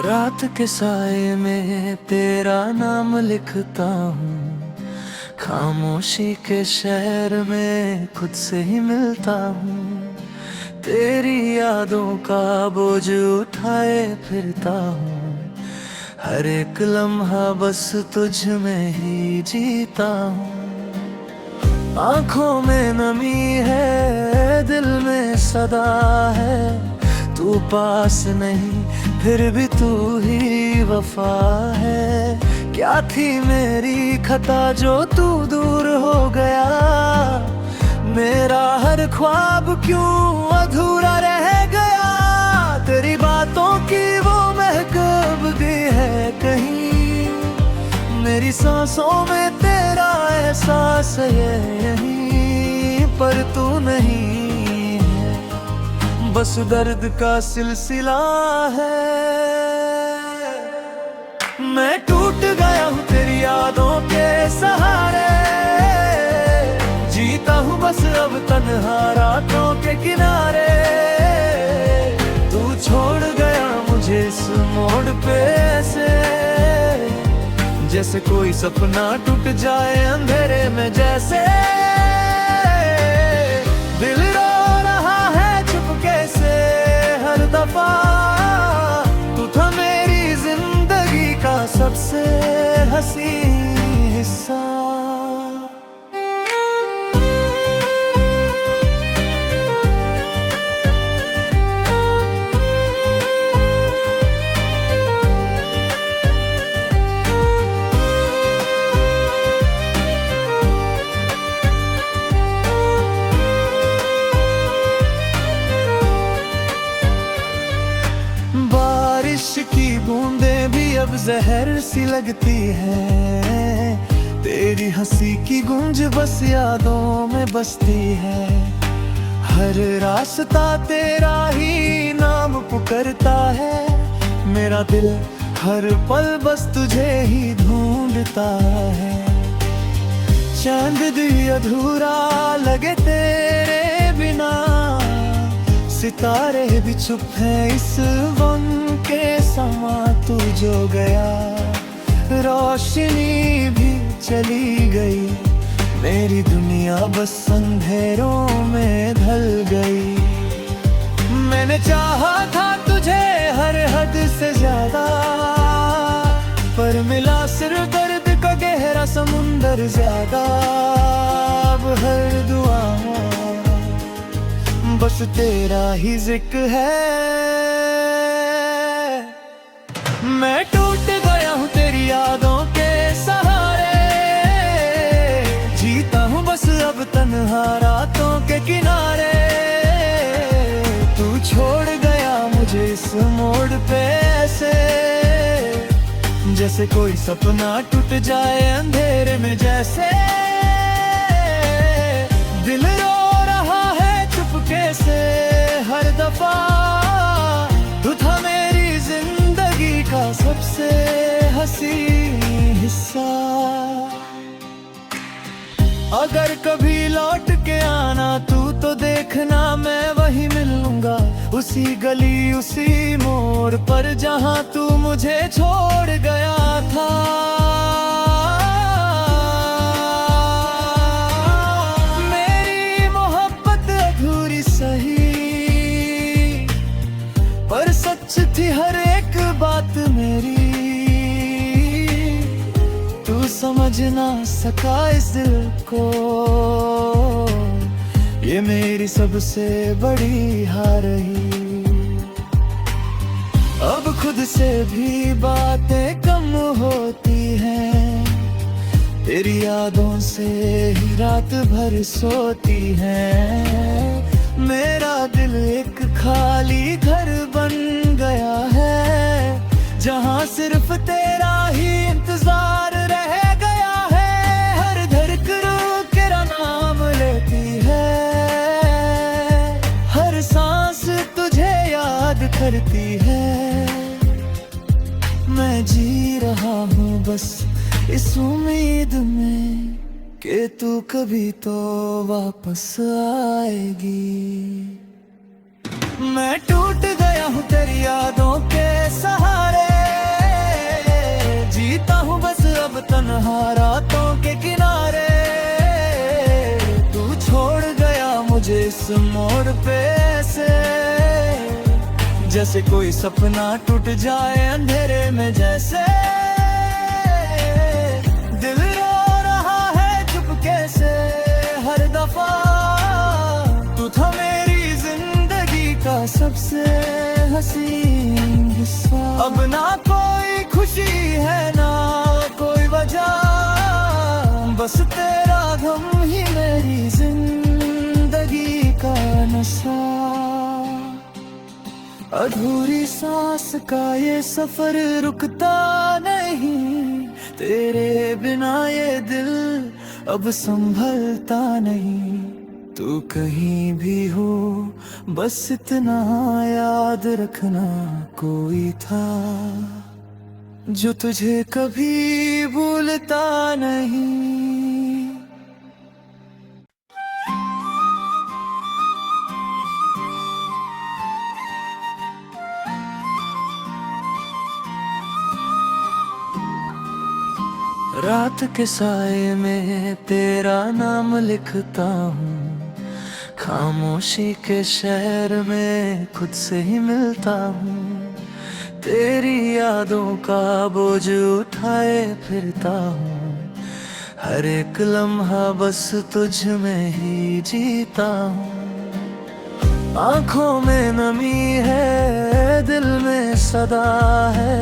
रात के साए में तेरा नाम लिखता हूँ, खामोशी के शहर में खुद से ही मिलता हूँ। तेरी यादों का बोझ उठाए फिरता हूँ, हर एक लम्हा बस तुझ में ही जीता हूँ। आँखों में नमी है, दिल में सदा है, तू पास नहीं फिर भी तू ही वफा है। क्या थी मेरी खता जो तू दूर हो गया, मेरा हर ख्वाब क्यों अधूरा रह गया। तेरी बातों की वो महक अब भी है कहीं, मेरी सांसों में तेरा एहसास है यहीं, पर तू नहीं बस दर्द का सिलसिला है। मैं टूट गया हूँ तेरी यादों के सहारे, जीता हूँ बस अब तन्हा रातों के किनारे। तू छोड़ गया मुझे इस मोड़ पे से, जैसे कोई सपना टूट जाए अंधेरे में। जैसे दिल दफा तू था मेरी जिंदगी का सबसे हसी हिस्सा। बारिश की बूंदें भी अब जहर सी लगती है, तेरी हंसी की गूंज बस यादों में बसती है। हर रास्ता तेरा ही नाम पुकारता है, मेरा दिल हर पल बस तुझे ही ढूंढता है। चांद भी अधूरा लगे तेरे बिना, सितारे भी चुप हैं इस वन के समा। तू जो गया रोशनी भी चली गई, मेरी दुनिया बस अंधेरों में ढल गई। मैंने चाहा था तुझे हर हद से ज्यादा, पर मिला सिर्फ दर्द का गहरा समुंदर ज्यादा। अब हर दुआ बस तेरा ही जिक्र है। मैं टूट गया हूँ तेरी यादों के सहारे, जीता हूँ बस अब तन्हा रातों के किनारे। तू छोड़ गया मुझे इस मोड़ पे से, जैसे कोई सपना टूट जाए अंधेरे में। जैसे दिल कैसे हर दफा तू था मेरी जिंदगी का सबसे हसी हिस्सा। अगर कभी लौट के आना तू तो देखना मैं वही मिलूंगा, उसी गली उसी मोड़ पर जहां तू मुझे छोड़ गया था। थी हर एक बात मेरी, तू समझ ना सका इस दिल को, ये मेरी सबसे बड़ी हार रही। अब खुद से भी बातें कम होती हैं, तेरी यादों से ही रात भर सोती हैं। मेरा दिल एक खाली घर बन गया है, जहां सिर्फ तेरा ही इंतजार रह गया है। हर धड़कन तेरा नाम लेती है, हर सांस तुझे याद करती है। मैं जी रहा हूँ बस इस उम्मीद में कि तू कभी तो वापस आएगी। मैं टूट गया हूँ तेरी यादों के सहारे, जीता हूँ बस अब तन्हा रातों के किनारे। तू छोड़ गया मुझे इस मोड़ पे से, जैसे कोई सपना टूट जाए अंधेरे में जैसे। दिल रो रहा है चुपके से हर दफा, तू था मेरी जिंदगी का सबसे हसीन हिस्सा। अब ना कोई खुशी है ना कोई वजह, बस तेरा गम ही मेरी जिंदगी का नशा। अधूरी सांस का ये सफर रुकता नहीं, तेरे बिना ये दिल अब संभलता नहीं। तू कहीं भी हो बस इतना याद रखना, कोई था जो तुझे कभी भूलता नहीं। रात के साए में तेरा नाम लिखता हूँ, खामोशी के शहर में खुद से ही मिलता हूँ। तेरी यादों का बोझ उठाए फिरता हूँ, हर एक लम्हा बस तुझ में ही जीता हूँ। आँखों में नमी है दिल में सदा है,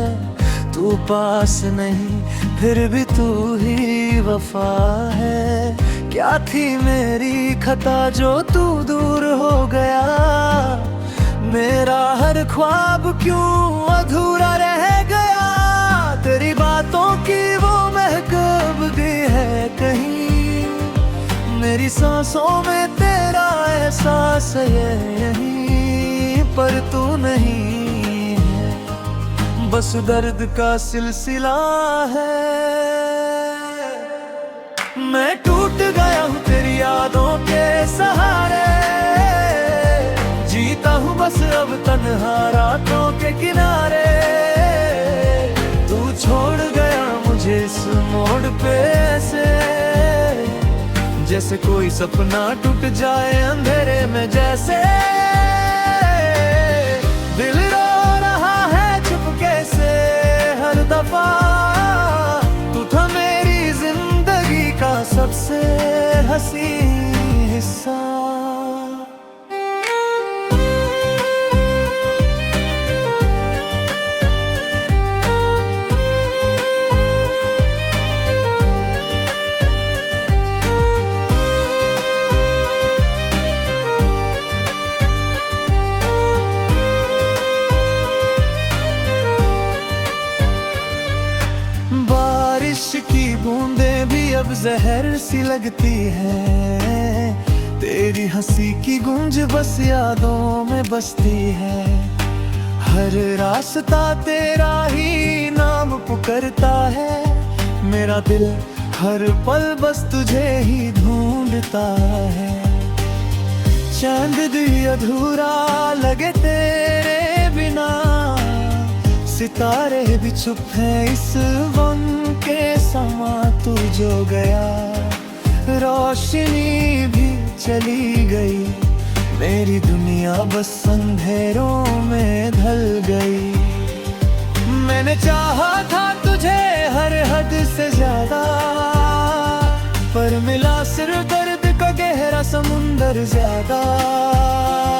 तू पास नहीं फिर भी तू ही वफा है। क्या थी मेरी खता जो तू दूर हो गया, मेरा हर ख्वाब क्यों अधूरा रह गया। तेरी बातों की वो महक अब गई है कहीं, मेरी सांसों में तेरा एहसास है यहीं पर तू नहीं, बस दर्द का सिलसिला है। मैं टूट गया हूँ तेरी यादों के सहारे, जीता हूँ बस अब तन्हा रातों के किनारे। तू छोड़ गया मुझे इस मोड़ पे से, जैसे कोई सपना टूट जाए अंधेरे में जैसे। दिल हर दफा तू था मेरी जिंदगी का सबसे हसीन हिस्सा। बारिश की बूंदें भी अब जहर सी लगती है, तेरी हंसी की गूंज बस यादों में बसती है। हर रास्ता तेरा ही नाम पुकारता है, मेरा दिल हर पल बस तुझे ही ढूंढता है। चांद भी अधूरा लगे तेरे बिना, सितारे भी चुप हैं इस गम के समा। तू जो गया रोशनी भी चली गई, मेरी दुनिया बस अंधेरों में ढल गई। मैंने चाहा था तुझे हर हद से ज्यादा, पर मिला सिर्फ दर्द का गहरा समुंदर ज्यादा।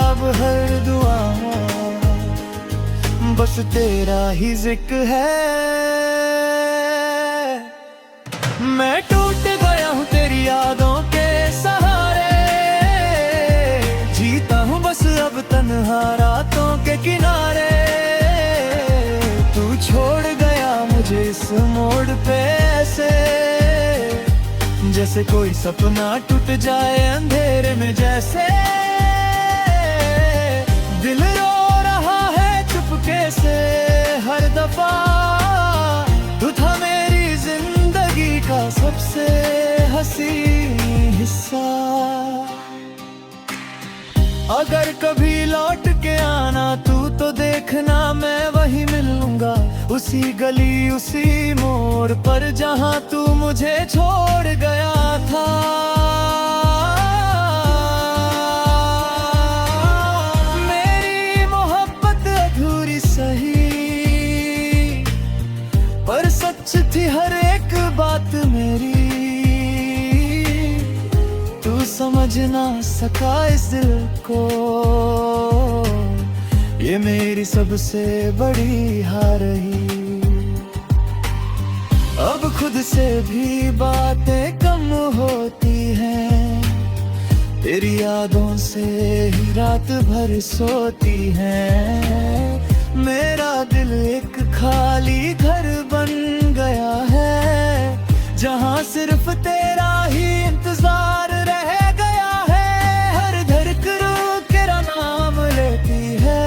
अब हर दुआ बस तेरा ही जिक्र है। मैं टूट गया हूँ तेरी यादों के सहारे, जीता हूँ बस अब तन्हा रातों के किनारे। तू छोड़ गया मुझे इस मोड़ पे से, जैसे कोई सपना टूट जाए अंधेरे में जैसे। दिल रो रहा है चुपके से हर दफा, तू था मेरी जिंदगी का सबसे हसीन हिस्सा। अगर कभी लौट के आना तू तो देखना मैं वहीं मिलूंगा, उसी गली उसी मोड़ पर जहाँ तू मुझे छोड़ गया था। मेरी मोहब्बत अधूरी सही, पर सच थी हर एक बात मेरी। तू समझ ना सका इस दिल को, ये मेरी सबसे बड़ी हार रही। अब खुद से भी बातें कम होती हैं, तेरी यादों से ही रात भर सोती हैं। मेरा दिल एक खाली घर बन गया है, जहाँ सिर्फ तेरा ही इंतजार रह गया है। हर धड़कन तेरा नाम लेती है,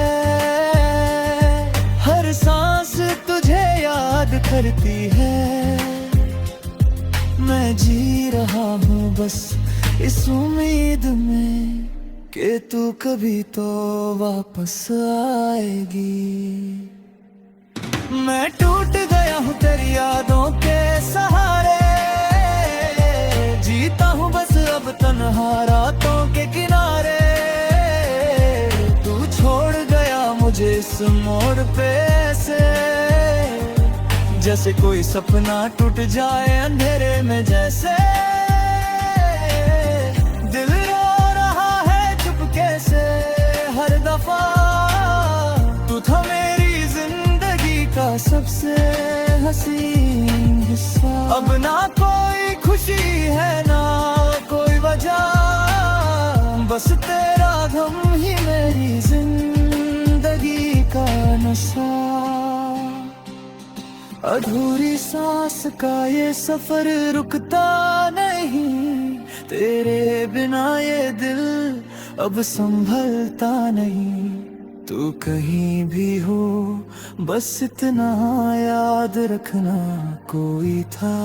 हर सांस तुझे याद करती है। मैं जी रहा हूँ बस इस उम्मीद में कि तू कभी तो वापस आएगी। मैं टूट गया हूँ तेरी यादों के सहारे, जीता हूँ बस अब तन्हा रातों के किनारे। तू छोड़ गया मुझे इस मोड़ पे से, जैसे कोई सपना टूट जाए अंधेरे में जैसे। दिल रो रहा है चुपके से हर दफा, तू था मेरी जिंदगी का सबसे हसीन हिस्सा। अब ना कोई खुशी है ना कोई वजह, बस तेरा गम ही मेरी जिंदगी का नशा। अधूरी सांस का ये सफर रुकता नहीं, तेरे बिना ये दिल अब संभलता नहीं। तू कहीं भी हो बस इतना याद रखना, कोई था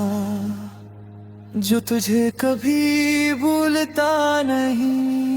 जो तुझे कभी भूलता नहीं।